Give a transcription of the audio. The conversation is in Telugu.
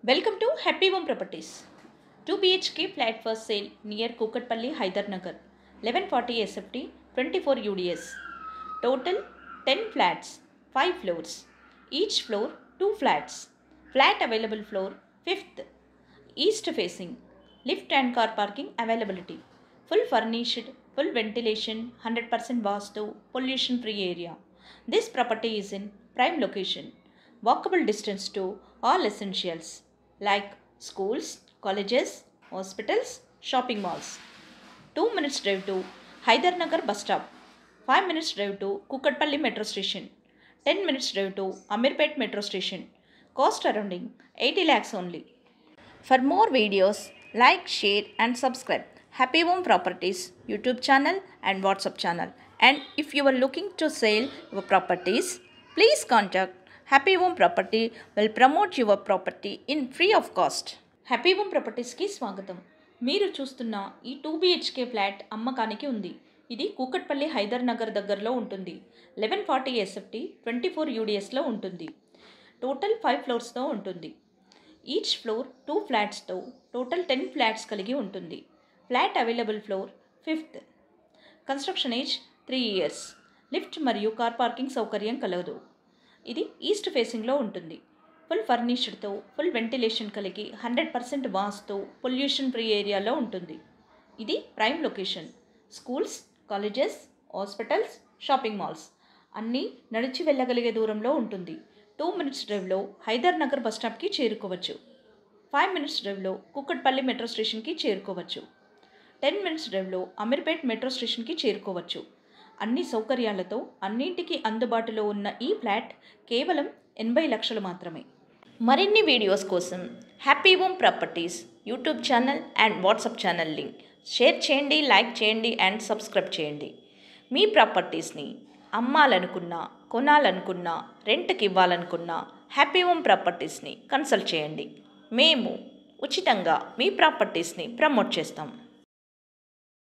Welcome to Happy Home Properties. 2 BHK flat for sale near Kukatpalli, Hydernagar. 1140 SFT, 24 UDS. Total 10 flats, 5 floors. Each floor 2 flats. Flat available floor 5th. East facing. Lift and car parking availability. Full furnished, full ventilation, 100% vastu, pollution free area. This property is in prime location. Walkable distance to all essentials like schools, colleges, hospitals, shopping malls. 2 minutes drive to Hydernagar bus stop. 5 minutes drive to Kukatpalli metro station. 10 minutes drive to Amirpet metro station. Cost surrounding 80 lakhs only. For more videos, like, share and subscribe Happy Home Properties YouTube channel and WhatsApp channel. And if you are looking to sell your properties, please contact Happy Home Property will promote your property in free of cost. Happy home ప్రాపర్టీస్కి స్వాగతం. మీరు చూస్తున్న ఈ 2 BHK ఫ్లాట్ అమ్మకానికి ఉంది. ఇది కూకట్పల్లి హైదర్నగర్ దగ్గరలో ఉంటుంది. 1140 SFT 24 UDSలో ఉంటుంది. టోటల్ 5 ఫ్లోర్స్తో ఉంటుంది. ఈచ్ ఫ్లోర్ 2 ఫ్లాట్స్తో టోటల్ 10 ఫ్లాట్స్ కలిగి ఉంటుంది. Flat available floor 5th. Construction age 3 years. Lift మరియు కార్ పార్కింగ్ సౌకర్యం కలదు. ఇది ఈస్ట్ ఫేసింగ్లో ఉంటుంది. ఫుల్ ఫర్నిష్డ్తో ఫుల్ వెంటిలేషన్ కలిగి 100% వాస్తు పొల్యూషన్ ఫ్రీ ఏరియాలో ఉంటుంది. ఇది prime location. Schools, colleges, hospitals, shopping malls అన్నీ నడిచి వెళ్ళగలిగే దూరంలో ఉంటుంది. 2 minutes డ్రైవ్లో హైదర్నగర్ బస్ స్టాప్కి చేరుకోవచ్చు. 5 minutes డ్రైవ్లో కుక్కట్పల్లి మెట్రో స్టేషన్కి చేరుకోవచ్చు. 10 minutes డ్రైవ్లో అమీర్పేట్ మెట్రో స్టేషన్కి చేరుకోవచ్చు. అన్ని సౌకర్యాలతో అన్నింటికి అందుబాటులో ఉన్న ఈ ఫ్లాట్ కేవలం 80 లక్షలు మాత్రమే. మరిన్ని వీడియోస్ కోసం happy home properties YouTube channel and WhatsApp channel link share చేయండి, లైక్ చేయండి అండ్ సబ్స్క్రైబ్ చేయండి. మీ ప్రాపర్టీస్ని అమ్మాలనుకున్నా, కొనాలనుకున్నా, రెంట్కి ఇవ్వాలనుకున్నా హ్యాపీ హోమ్ ప్రాపర్టీస్ని కన్సల్ట్ చేయండి. మేము ఉచితంగా మీ ప్రాపర్టీస్ని ప్రమోట్ చేస్తాం.